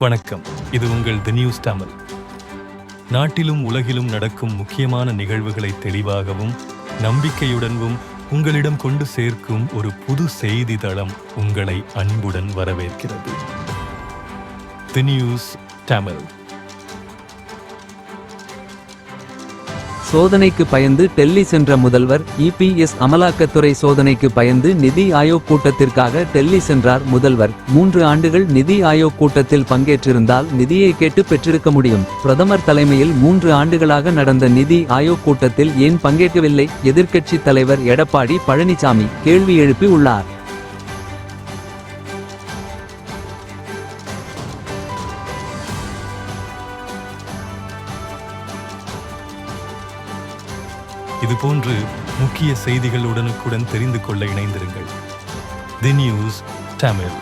வணக்கம். இது உங்கள் தி நியூஸ் தமிழ். நாட்டிலும் உலகிலும் நடக்கும் முக்கியமான நிகழ்வுகளை தெளிவாகவும் நம்பிக்கையுடனும் உங்களிடம் கொண்டு சேர்க்கும் ஒரு புது செய்தி தளம் உங்களை அன்புடன் வரவேற்கிறது. தி நியூஸ் தமிழ். சோதனைக்கு பயந்து டெல்லி சென்ற முதல்வர். இபிஎஸ் அமலாக்கத்துறை சோதனைக்கு பயந்து நிதி ஆயோக் கூட்டத்திற்காக டெல்லி சென்றார் முதல்வர். 3 ஆண்டுகள் நிதி ஆயோக் கூட்டத்தில் பங்கேற்றிருந்தால் நிதியை கேட்டு பெற்றிருக்க முடியும். பிரதமர் தலைமையில் 3 ஆண்டுகளாக நடந்த நிதி ஆயோக் கூட்டத்தில் ஏன் பங்கேற்கவில்லை? எதிர்க்கட்சி தலைவர் எடப்பாடி பழனிசாமி கேள்வி எழுப்பி உள்ளார். இதுபோன்று முக்கிய செய்திகள் உடனுக்குடன் தெரிந்து கொள்ள இணைந்திருங்கள். தி நியூஸ் தமிழ்.